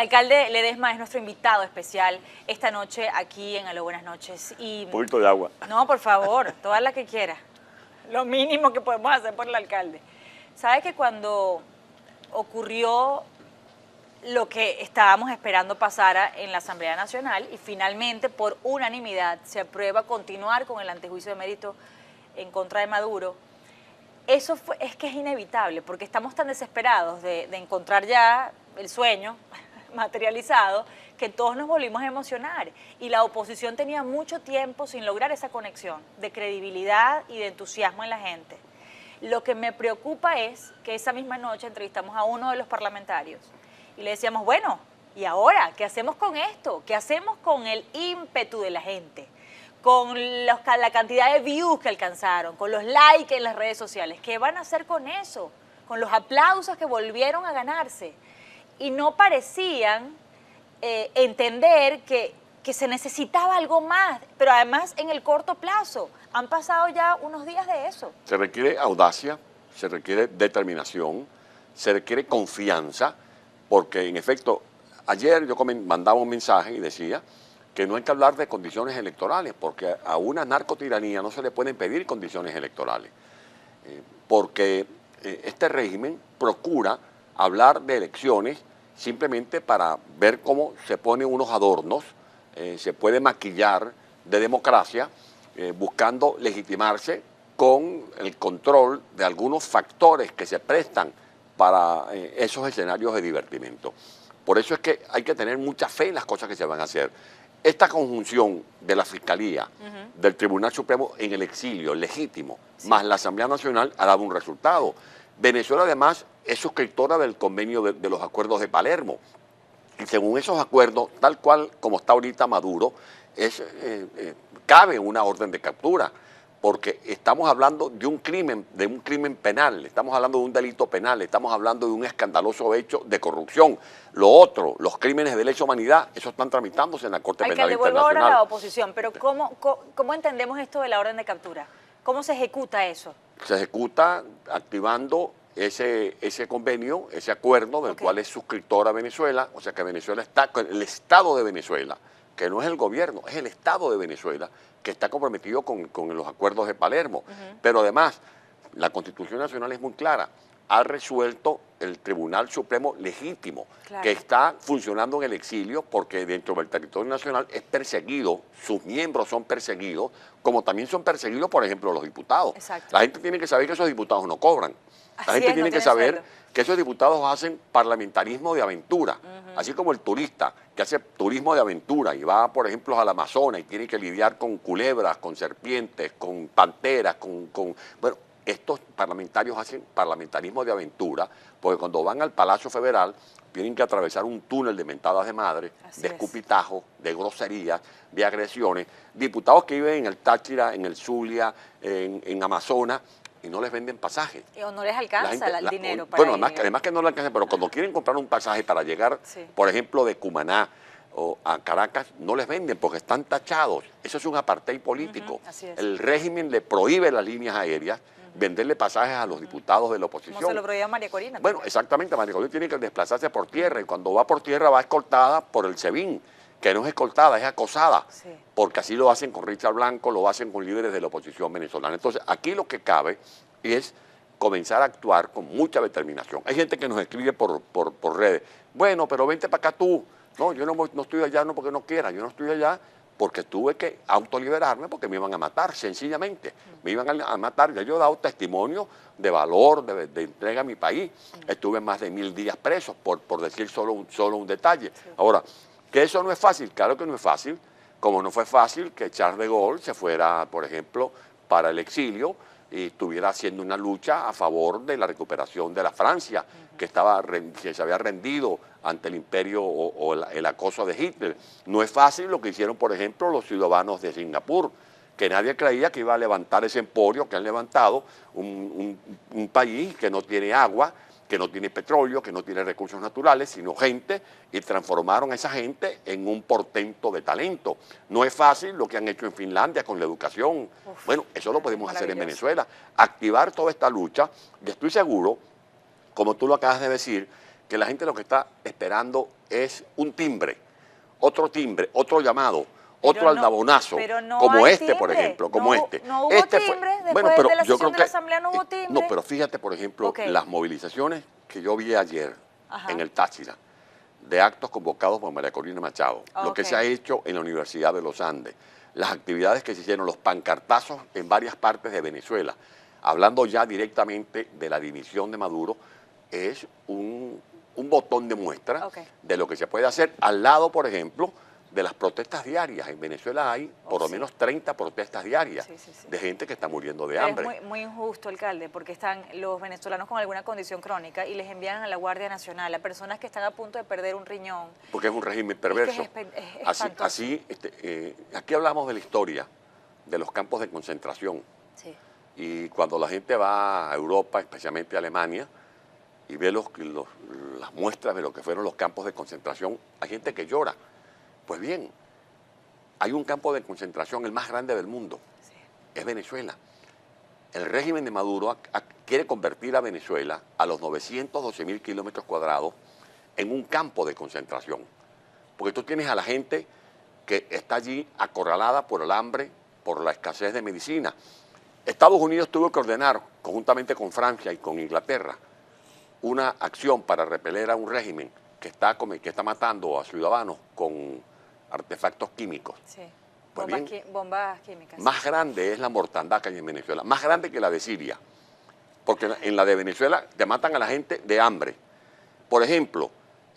Alcalde Ledesma es nuestro invitado especial esta noche aquí en Aló Buenas Noches. Y, Un poquito de agua. No, por favor, toda la que quiera. Lo mínimo que podemos hacer por el alcalde. ¿Sabe que cuando ocurrió lo que estábamos esperando pasara en la Asamblea Nacional y finalmente por unanimidad se aprueba continuar con el antejuicio de mérito en contra de Maduro? Eso es que es inevitable, porque estamos tan desesperados de encontrar ya el sueño materializado, que todos nos volvimos a emocionar. Y la oposición tenía mucho tiempo sin lograr esa conexión de credibilidad y de entusiasmo en la gente. Lo que me preocupa es que esa misma noche entrevistamos a uno de los parlamentarios y le decíamos, bueno, ¿y ahora qué hacemos con esto? ¿Qué hacemos con el ímpetu de la gente? Con la cantidad de views que alcanzaron, con los likes en las redes sociales. ¿Qué van a hacer con eso? Con los aplausos que volvieron a ganarse. Y no parecían entender que se necesitaba algo más, pero además en el corto plazo. Han pasado ya unos días de eso. Se requiere audacia, se requiere determinación, se requiere confianza, porque en efecto, ayer yo mandaba un mensaje y decía que no hay que hablar de condiciones electorales, porque a una narcotiranía no se le pueden pedir condiciones electorales, porque este régimen procura hablar de elecciones simplemente para ver cómo se ponen unos adornos, se puede maquillar de democracia, buscando legitimarse con el control de algunos factores que se prestan para esos escenarios de divertimento. Por eso es que hay que tener mucha fe en las cosas que se van a hacer. Esta conjunción de la Fiscalía, del Tribunal Supremo en el exilio, legítimo, más la Asamblea Nacional, ha dado un resultado. Venezuela, además, es suscriptora del convenio de los acuerdos de Palermo. Y según esos acuerdos, tal cual como está ahorita Maduro, cabe una orden de captura, porque estamos hablando de un crimen penal, estamos hablando de un delito penal, estamos hablando de un escandaloso hecho de corrupción. Lo otro, los crímenes de lesa humanidad, eso están tramitándose en la Corte Penal Alcalde, Internacional. vuelvo ahora a la oposición, pero ¿cómo entendemos esto de la orden de captura? ¿Cómo se ejecuta eso? Se ejecuta activando ese convenio, ese acuerdo del cual es suscriptora Venezuela, o sea que Venezuela está, el Estado de Venezuela, que no es el gobierno, es el Estado de Venezuela, que está comprometido con los acuerdos de Palermo. Pero además, la Constitución Nacional es muy clara, ha resuelto el Tribunal Supremo legítimo, que está funcionando en el exilio porque dentro del territorio nacional es perseguido, sus miembros son perseguidos, como también son perseguidos, por ejemplo, los diputados. Exacto. La gente tiene que saber que esos diputados no cobran. La gente tiene que saber que esos diputados hacen parlamentarismo de aventura, así como el turista que hace turismo de aventura y va, por ejemplo, al Amazonas y tiene que lidiar con culebras, con serpientes, con panteras, bueno, estos parlamentarios hacen parlamentarismo de aventura, porque cuando van al Palacio Federal tienen que atravesar un túnel de mentadas de madre, de escupitajos, de groserías, de agresiones. Diputados que viven en el Táchira, en el Zulia, en Amazonas, y no les venden pasajes. O no les alcanza el dinero para bueno, además que no les alcanza, pero cuando quieren comprar un pasaje para llegar, por ejemplo, de Cumaná o a Caracas, no les venden porque están tachados. Eso es un apartheid político. El régimen le prohíbe las líneas aéreas venderle pasajes a los diputados de la oposición. Como se lo prohíbe a María Corina. Bueno, exactamente, María Corina tiene que desplazarse por tierra y cuando va por tierra va escoltada por el SEBIN, que no es escoltada, es acosada, porque así lo hacen con Richard Blanco, lo hacen con líderes de la oposición venezolana. Entonces, aquí lo que cabe es comenzar a actuar con mucha determinación. Hay gente que nos escribe por redes, bueno, pero vente para acá tú. No, yo no estoy allá no porque no quiera, yo no estoy allá porque tuve que autoliberarme porque me iban a matar, sencillamente. Me iban a matar. Yo he dado testimonio de valor, de entrega a mi país. Estuve más de 1000 días preso, por decir solo un detalle. Ahora, que eso no es fácil, claro que no es fácil, como no fue fácil que Charles de Gaulle se fuera, por ejemplo, para el exilio y estuviera haciendo una lucha a favor de la recuperación de la Francia, que se había rendido ante el imperio o el acoso de Hitler. No es fácil lo que hicieron, por ejemplo, los ciudadanos de Singapur, que nadie creía que iba a levantar ese emporio que han levantado, un país que no tiene agua, que no tiene petróleo, que no tiene recursos naturales, sino gente, y transformaron a esa gente en un portento de talento. No es fácil lo que han hecho en Finlandia con la educación. Bueno, eso lo podemos hacer en Venezuela. Activar toda esta lucha, y estoy seguro, como tú lo acabas de decir, que la gente lo que está esperando es un timbre, otro llamado, Pero otro aldabonazo, pero no como hay este, por timbre. ejemplo, como No, este. no hubo Este timbre después bueno, pero de la yo sesión creo de la que Asamblea, no hubo timbre. no, pero fíjate, por ejemplo, Ok. las movilizaciones que yo vi ayer Ajá. en el Táchira, de actos convocados por María Corina Machado, lo que Ok. se ha hecho en la Universidad de los Andes, las actividades que se hicieron, los pancartazos en varias partes de Venezuela, hablando ya directamente de la dimisión de Maduro, es un botón de muestra Ok. de lo que se puede hacer al lado, por ejemplo, de las protestas diarias. En Venezuela hay por lo sí. menos 30 protestas diarias Sí, sí, sí. de gente que está muriendo de Pero hambre. es muy injusto, alcalde, porque están los venezolanos con alguna condición crónica y les envían a la Guardia Nacional a personas que están a punto de perder un riñón. Porque es un régimen perverso. Es Así, espantoso. aquí hablamos de la historia de los campos de concentración. Sí. Y cuando la gente va a Europa, especialmente a Alemania, y ve las muestras de lo que fueron los campos de concentración, hay gente que llora. Pues bien, hay un campo de concentración, el más grande del mundo, Sí. es Venezuela. El régimen de Maduro quiere convertir a Venezuela, a los 912.000 kilómetros cuadrados, en un campo de concentración. Porque tú tienes a la gente que está allí acorralada por el hambre, por la escasez de medicina. Estados Unidos tuvo que ordenar, conjuntamente con Francia y con Inglaterra, una acción para repeler a un régimen que está matando a ciudadanos con artefactos químicos. Sí. Pues Bombas químicas. Más grande es la mortandad que hay en Venezuela, más grande que la de Siria, porque en la de Venezuela te matan a la gente de hambre. Por ejemplo,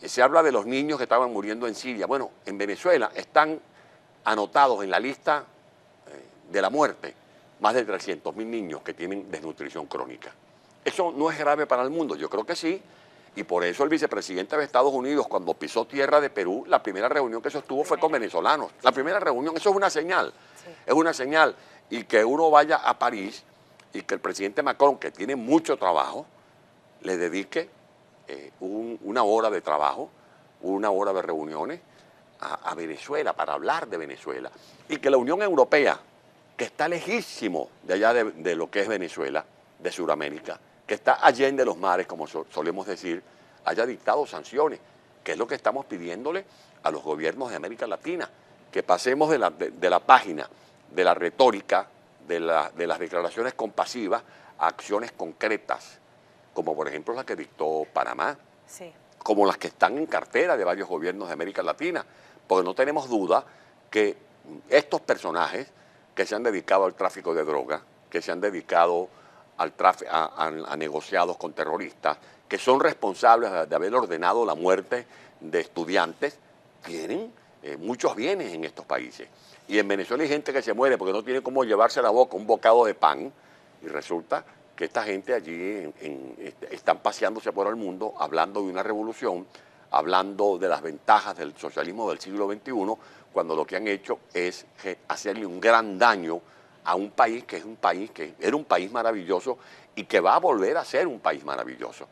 se habla de los niños que estaban muriendo en Siria. Bueno, en Venezuela están anotados en la lista de la muerte más de 300.000 niños que tienen desnutrición crónica. ¿Eso no es grave para el mundo? Yo creo que sí. Y por eso el vicepresidente de Estados Unidos, cuando pisó tierra de Perú, la primera reunión que sostuvo fue con venezolanos. La primera reunión, eso es una señal. Sí. Es una señal. Y que uno vaya a París y que el presidente Macron, que tiene mucho trabajo, le dedique una hora de trabajo, una hora de reuniones a Venezuela, para hablar de Venezuela. Y que la Unión Europea, que está lejísimo de allá de lo que es Venezuela, de Sudamérica, que está allende los mares, como solemos decir, haya dictado sanciones, que es lo que estamos pidiéndole a los gobiernos de América Latina, que pasemos de la página, de la retórica, de las declaraciones compasivas a acciones concretas, como por ejemplo la que dictó Panamá, sí, como las que están en cartera de varios gobiernos de América Latina, porque no tenemos duda que estos personajes que se han dedicado al tráfico de drogas, que se han dedicado a negociados con terroristas, que son responsables de haber ordenado la muerte de estudiantes, tienen muchos bienes en estos países. Y en Venezuela hay gente que se muere porque no tiene cómo llevarse a la boca un bocado de pan, y resulta que esta gente allí están paseándose por el mundo hablando de una revolución, hablando de las ventajas del socialismo del siglo XXI, cuando lo que han hecho es hacerle un gran daño a un país que era un país maravilloso y que va a volver a ser un país maravilloso.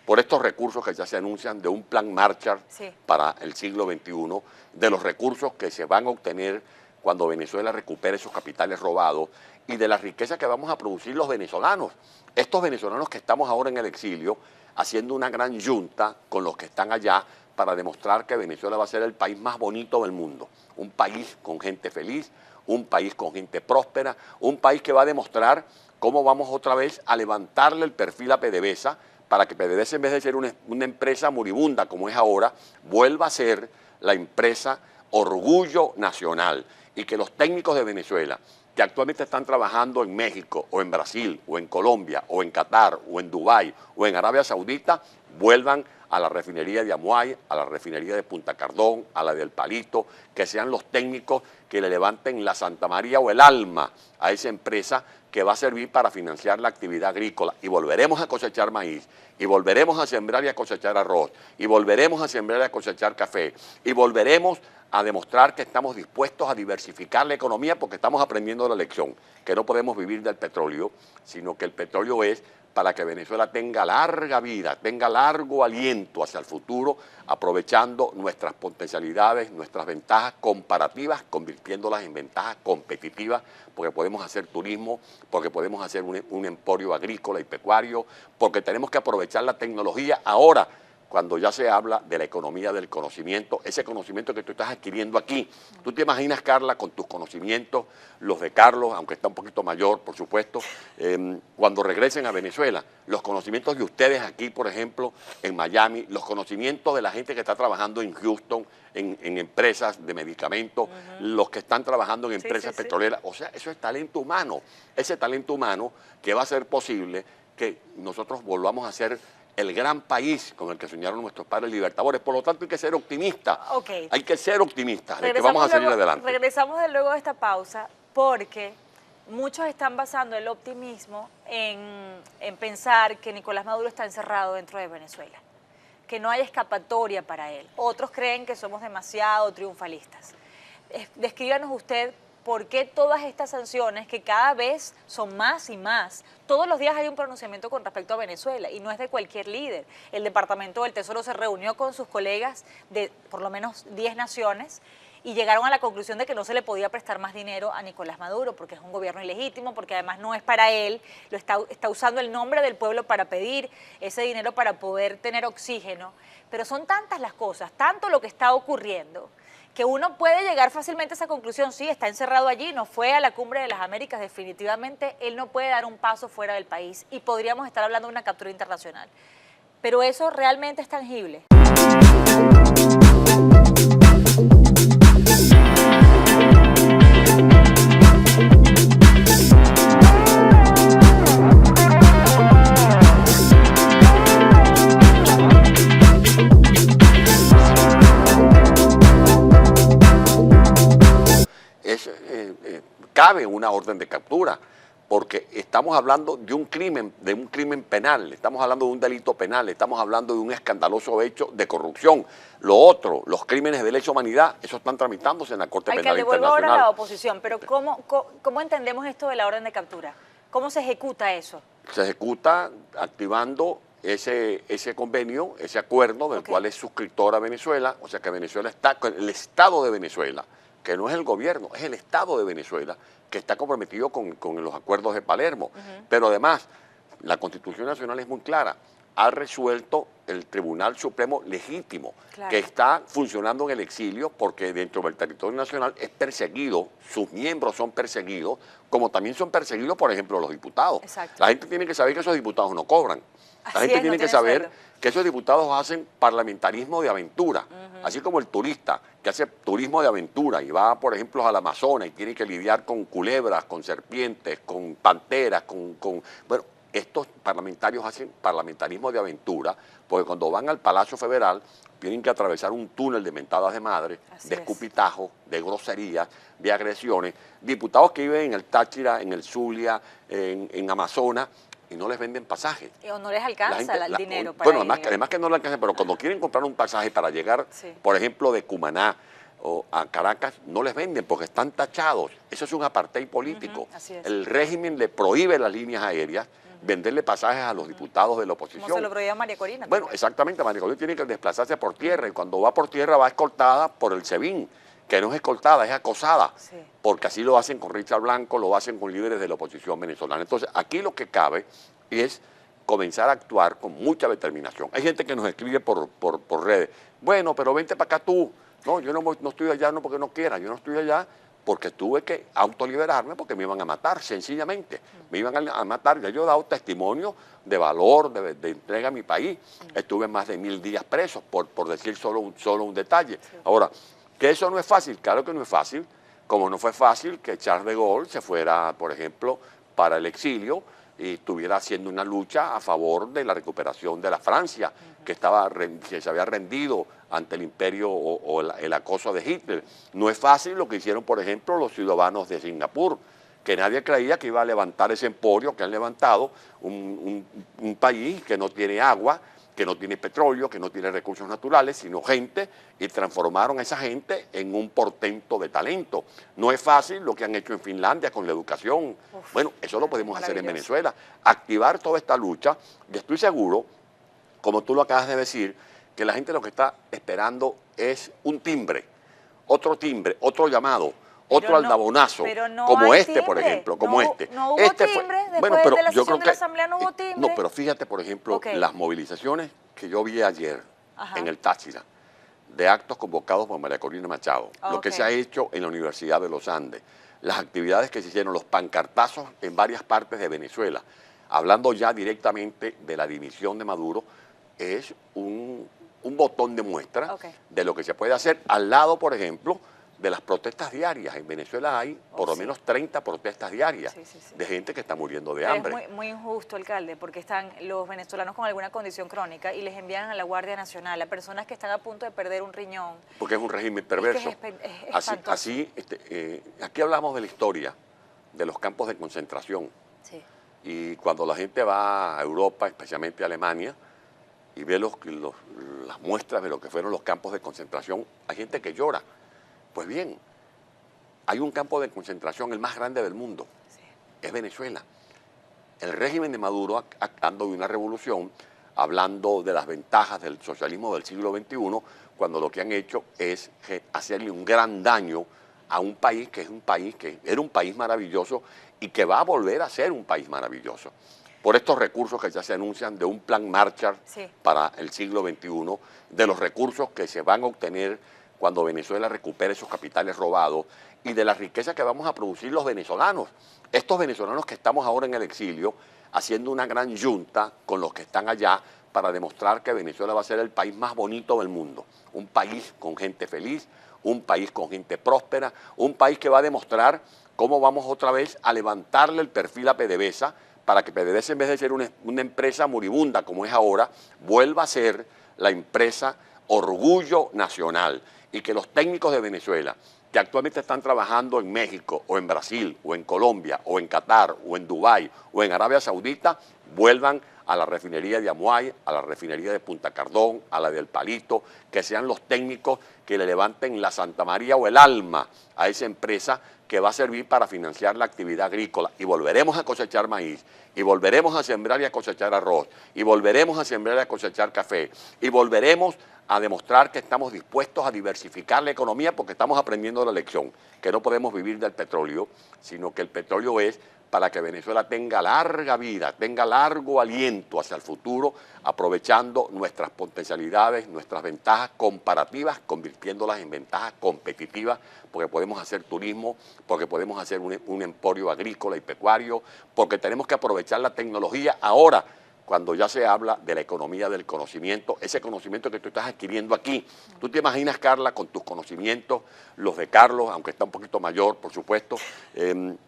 Por estos recursos que ya se anuncian de un plan Marshall, sí, para el siglo XXI, de los recursos que se van a obtener cuando Venezuela recupere esos capitales robados y de la riqueza que vamos a producir los venezolanos. Estos venezolanos que estamos ahora en el exilio, haciendo una gran yunta con los que están allá para demostrar que Venezuela va a ser el país más bonito del mundo. Un país con gente feliz, un país con gente próspera, un país que va a demostrar cómo vamos otra vez a levantarle el perfil a PDVSA para que PDVSA, en vez de ser una empresa moribunda como es ahora, vuelva a ser la empresa orgullo nacional, y que los técnicos de Venezuela que actualmente están trabajando en México o en Brasil o en Colombia o en Qatar o en Dubái o en Arabia Saudita vuelvan a la refinería de Amuay, a la refinería de Punta Cardón, a la del Palito, que sean los técnicos que le levanten la Santa María o el alma a esa empresa que va a servir para financiar la actividad agrícola, y volveremos a cosechar maíz, y volveremos a sembrar y a cosechar arroz, y volveremos a sembrar y a cosechar café, y volveremos a demostrar que estamos dispuestos a diversificar la economía, porque estamos aprendiendo la lección, que no podemos vivir del petróleo, sino que el petróleo es para que Venezuela tenga larga vida, tenga largo aliento hacia el futuro, aprovechando nuestras potencialidades, nuestras ventajas comparativas, convirtiéndolas en ventajas competitivas, porque podemos hacer turismo, porque podemos hacer un emporio agrícola y pecuario, porque tenemos que aprovechar la tecnología ahora cuando ya se habla de la economía del conocimiento, ese conocimiento que tú estás adquiriendo aquí. Tú te imaginas, Carla, con tus conocimientos, los de Carlos, aunque está un poquito mayor, por supuesto, cuando regresen a Venezuela, los conocimientos de ustedes aquí, por ejemplo, en Miami, los conocimientos de la gente que está trabajando en Houston, en empresas de medicamentos, los que están trabajando en empresas petroleras, o sea, eso es talento humano, ese talento humano que va a hacer posible que nosotros volvamos a ser el gran país con el que soñaron nuestros padres libertadores. Por lo tanto, hay que ser optimistas. Okay. Hay que ser optimistas de que vamos a salir adelante. Regresamos de luego de esta pausa porque muchos están basando el optimismo en pensar que Nicolás Maduro está encerrado dentro de Venezuela, que no hay escapatoria para él. Otros creen que somos demasiado triunfalistas. Descríbanos usted por qué todas estas sanciones, que cada vez son más y más. Todos los días hay un pronunciamiento con respecto a Venezuela y no es de cualquier líder. El Departamento del Tesoro se reunió con sus colegas de por lo menos 10 naciones y llegaron a la conclusión de que no se le podía prestar más dinero a Nicolás Maduro porque es un gobierno ilegítimo, porque además no es para él, está usando el nombre del pueblo para pedir ese dinero para poder tener oxígeno. Pero son tantas las cosas, tanto lo que está ocurriendo, que uno puede llegar fácilmente a esa conclusión. Sí, está encerrado allí, no fue a la Cumbre de las Américas, definitivamente él no puede dar un paso fuera del país y podríamos estar hablando de una captura internacional. Pero eso realmente es tangible. Cabe una orden de captura, porque estamos hablando de un crimen penal, estamos hablando de un delito penal, estamos hablando de un escandaloso hecho de corrupción. Lo otro, los crímenes de lesa humanidad, eso están tramitándose en la Corte Penal Internacional. Devuelvo ahora a la oposición, pero ¿cómo entendemos esto de la orden de captura? ¿Cómo se ejecuta eso? Se ejecuta activando ese convenio, ese acuerdo del cual es suscriptora Venezuela, o sea que Venezuela está, el Estado de Venezuela, que no es el gobierno, es el Estado de Venezuela, que está comprometido con los acuerdos de Palermo. Pero además, la Constitución Nacional es muy clara, ha resuelto el Tribunal Supremo legítimo, que está funcionando en el exilio porque dentro del territorio nacional es perseguido, sus miembros son perseguidos, como también son perseguidos, por ejemplo, los diputados. Exacto. La gente tiene que saber que esos diputados no cobran. La gente tiene que saber que esos diputados hacen parlamentarismo de aventura, así como el turista que hace turismo de aventura y va, por ejemplo, al Amazonas y tiene que lidiar con culebras, con serpientes, con panteras, bueno, estos parlamentarios hacen parlamentarismo de aventura, porque cuando van al Palacio Federal tienen que atravesar un túnel de mentadas de madre, de escupitajos, de groserías, de agresiones. Diputados que viven en el Táchira, en el Zulia, en Amazonas, y no les venden pasajes. O no les alcanza el dinero para bueno, además que no les alcanza, pero cuando quieren comprar un pasaje para llegar, por ejemplo, de Cumaná o a Caracas, no les venden porque están tachados. Eso es un apartheid político. El régimen le prohíbe las líneas aéreas venderle pasajes a los diputados de la oposición. Como se lo prohibía María Corina. Bueno, exactamente, María Corina tiene que desplazarse por tierra y cuando va por tierra va escoltada por el SEBIN, que no es escoltada, es acosada, porque así lo hacen con Richard Blanco, lo hacen con líderes de la oposición venezolana. Entonces, aquí lo que cabe es comenzar a actuar con mucha determinación. Hay gente que nos escribe por redes, bueno, pero vente para acá tú. No, yo no estoy allá no porque no quiera, yo no estoy allá porque tuve que autoliberarme porque me iban a matar, sencillamente. Me iban a matar. Ya yo he dado testimonio de valor, de entrega a mi país. Estuve más de 1000 días preso, por decir solo un detalle. Ahora, que eso no es fácil, claro que no es fácil, como no fue fácil que Charles de Gaulle se fuera, por ejemplo, para el exilio y estuviera haciendo una lucha a favor de la recuperación de la Francia, que se había rendido ante el imperio o el acoso de Hitler. No es fácil lo que hicieron, por ejemplo, los ciudadanos de Singapur, que nadie creía que iba a levantar ese emporio que han levantado, un país que no tiene agua, que no tiene petróleo, que no tiene recursos naturales, sino gente, y transformaron a esa gente en un portento de talento. No es fácil lo que han hecho en Finlandia con la educación. Bueno, eso lo podemos hacer en Venezuela. Activar toda esta lucha, y estoy seguro, como tú lo acabas de decir, que la gente lo que está esperando es un timbre, otro llamado, otro aldabonazo, como este, por ejemplo, como este. No hubo timbre, después de la sesión de la Asamblea no hubo timbre. No, pero fíjate, por ejemplo, las movilizaciones que yo vi ayer en el Táchira, de actos convocados por María Corina Machado, lo que se ha hecho en la Universidad de los Andes, las actividades que se hicieron, los pancartazos en varias partes de Venezuela, hablando ya directamente de la dimisión de Maduro, es un botón de muestra de lo que se puede hacer al lado, por ejemplo, de las protestas diarias. En Venezuela hay por lo menos 30 protestas diarias de gente que está muriendo de hambre. Es muy injusto, alcalde, porque están los venezolanos con alguna condición crónica y les envían a la Guardia Nacional a personas que están a punto de perder un riñón. Porque es un régimen perverso. Aquí hablamos de la historia de los campos de concentración. Sí. Y cuando la gente va a Europa, especialmente a Alemania, y ve las muestras de lo que fueron los campos de concentración, hay gente que llora. Pues bien, hay un campo de concentración, el más grande del mundo, es Venezuela. El régimen de Maduro, actando de una revolución, hablando de las ventajas del socialismo del siglo XXI, cuando lo que han hecho es hacerle un gran daño a un país que era un país maravilloso y que va a volver a ser un país maravilloso. Por estos recursos que ya se anuncian de un plan Marshall para el siglo XXI, de los recursos que se van a obtener cuando Venezuela recupere esos capitales robados y de la riqueza que vamos a producir los venezolanos. Estos venezolanos que estamos ahora en el exilio, haciendo una gran yunta con los que están allá para demostrar que Venezuela va a ser el país más bonito del mundo. Un país con gente feliz, un país con gente próspera, un país que va a demostrar cómo vamos otra vez a levantarle el perfil a PDVSA para que PDVSA, en vez de ser una empresa moribunda como es ahora, vuelva a ser la empresa orgullo nacional. Y que los técnicos de Venezuela, que actualmente están trabajando en México, o en Brasil, o en Colombia, o en Qatar, o en Dubái, o en Arabia Saudita, vuelvan a la refinería de Amuay, a la refinería de Punta Cardón, a la del Palito, que sean los técnicos que le levanten la Santa María o el alma a esa empresa que va a servir para financiar la actividad agrícola. Y volveremos a cosechar maíz, y volveremos a sembrar y a cosechar arroz, y volveremos a sembrar y a cosechar café, y volveremos a demostrar que estamos dispuestos a diversificar la economía porque estamos aprendiendo la lección, que no podemos vivir del petróleo, sino que el petróleo es para que Venezuela tenga larga vida, tenga largo aliento hacia el futuro, aprovechando nuestras potencialidades, nuestras ventajas comparativas, convirtiéndolas en ventajas competitivas, porque podemos hacer turismo, porque podemos hacer un emporio agrícola y pecuario, porque tenemos que aprovechar la tecnología ahora, cuando ya se habla de la economía del conocimiento, ese conocimiento que tú estás adquiriendo aquí. ¿Tú te imaginas, Carla, con tus conocimientos, los de Carlos, aunque está un poquito mayor, por supuesto,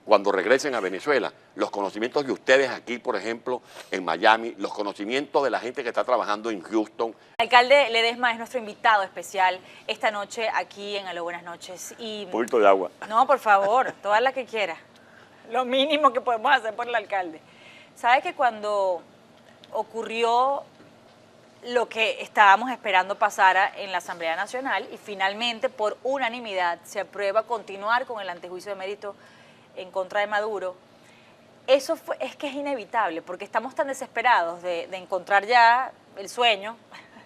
cuando regresen a Venezuela, los conocimientos de ustedes aquí, por ejemplo, en Miami, los conocimientos de la gente que está trabajando en Houston? Alcalde Ledesma es nuestro invitado especial esta noche aquí en Aló Buenas Noches. Un poquito de agua. No, por favor, toda la que quiera. Lo mínimo que podemos hacer por el alcalde. ¿Sabe que cuando ocurrió lo que estábamos esperando pasara en la Asamblea Nacional y finalmente por unanimidad se aprueba continuar con el antejuicio de mérito en contra de Maduro? Es que es inevitable, porque estamos tan desesperados de encontrar ya el sueño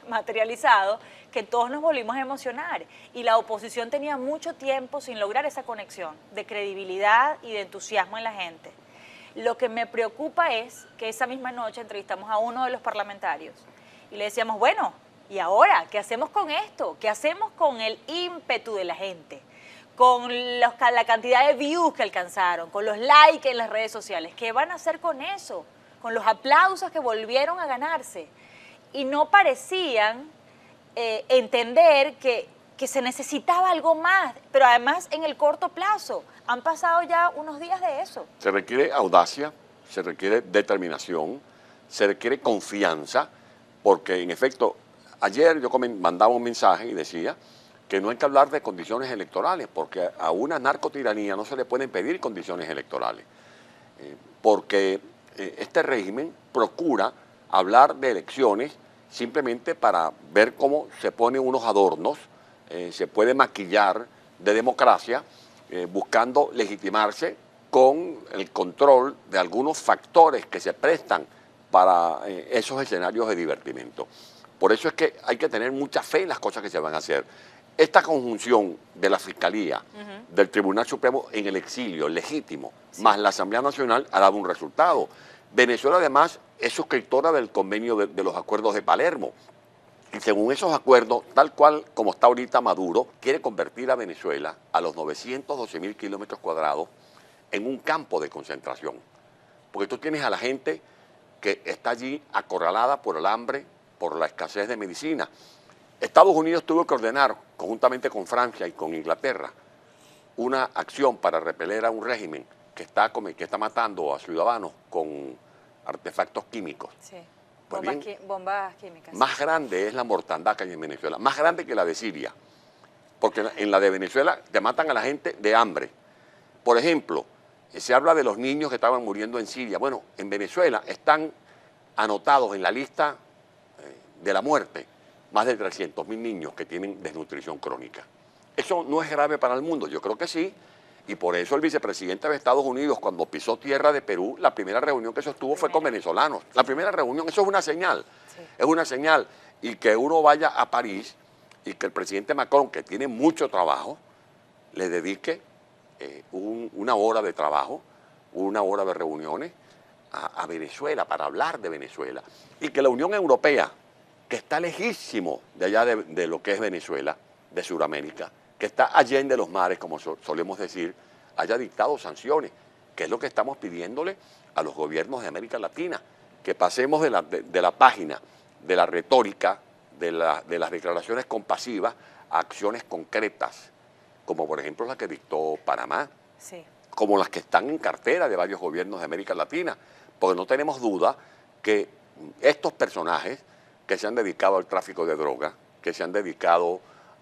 materializado que todos nos volvimos a emocionar y la oposición tenía mucho tiempo sin lograr esa conexión de credibilidad y de entusiasmo en la gente. Lo que me preocupa es que esa misma noche entrevistamos a uno de los parlamentarios y le decíamos, bueno, ¿y ahora qué hacemos con esto? ¿Qué hacemos con el ímpetu de la gente? Con la cantidad de views que alcanzaron, con los likes en las redes sociales. ¿Qué van a hacer con eso? Con los aplausos que volvieron a ganarse. Y no parecían entender que se necesitaba algo más, pero además en el corto plazo. Han pasado ya unos días de eso. Se requiere audacia, se requiere determinación, se requiere confianza, porque en efecto, ayer yo mandaba un mensaje y decía que no hay que hablar de condiciones electorales, porque a una narcotiranía no se le pueden pedir condiciones electorales, porque este régimen procura hablar de elecciones simplemente para ver cómo se ponen unos adornos, se puede maquillar de democracia, buscando legitimarse con el control de algunos factores que se prestan para esos escenarios de divertimento. Por eso es que hay que tener mucha fe en las cosas que se van a hacer. Esta conjunción de la Fiscalía, del Tribunal Supremo en el exilio, legítimo, más la Asamblea Nacional, ha dado un resultado. Venezuela, además, es suscriptora del convenio de los acuerdos de Palermo. Y según esos acuerdos, tal cual como está ahorita Maduro, quiere convertir a Venezuela, a los 912.000 kilómetros cuadrados, en un campo de concentración. Porque tú tienes a la gente que está allí acorralada por el hambre, por la escasez de medicina. Estados Unidos tuvo que ordenar, conjuntamente con Francia y con Inglaterra, una acción para repeler a un régimen que está matando a ciudadanos con artefactos químicos. Sí. Pues Bombas químicas. Más grande es la mortandad que hay en Venezuela, más grande que la de Siria. Porque en la de Venezuela te matan a la gente de hambre. Por ejemplo, se habla de los niños que estaban muriendo en Siria. Bueno, en Venezuela están anotados en la lista de la muerte más de 300.000 niños que tienen desnutrición crónica. ¿Eso no es grave para el mundo? Yo creo que sí. Y por eso el vicepresidente de Estados Unidos, cuando pisó tierra de Perú, la primera reunión que sostuvo fue con venezolanos. La primera reunión, eso es una señal. Sí. Es una señal. Y que uno vaya a París y que el presidente Macron, que tiene mucho trabajo, le dedique una hora de trabajo, una hora de reuniones a Venezuela, para hablar de Venezuela. Y que la Unión Europea, que está lejísimo de allá de lo que es Venezuela, de Sudamérica, que está allende los mares, como solemos decir, haya dictado sanciones, que es lo que estamos pidiéndole a los gobiernos de América Latina, que pasemos de la página, de la retórica, de las declaraciones compasivas a acciones concretas, como por ejemplo la que dictó Panamá, sí, como las que están en cartera de varios gobiernos de América Latina, porque no tenemos duda que estos personajes que se han dedicado al tráfico de droga, que se han dedicado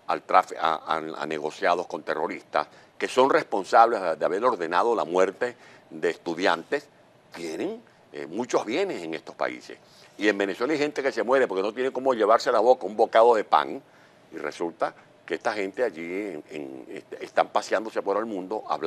a negociados con terroristas, que son responsables de haber ordenado la muerte de estudiantes, tienen muchos bienes en estos países. Y en Venezuela hay gente que se muere porque no tiene cómo llevarse a la boca un bocado de pan, y resulta que esta gente allí están paseándose por el mundo hablando.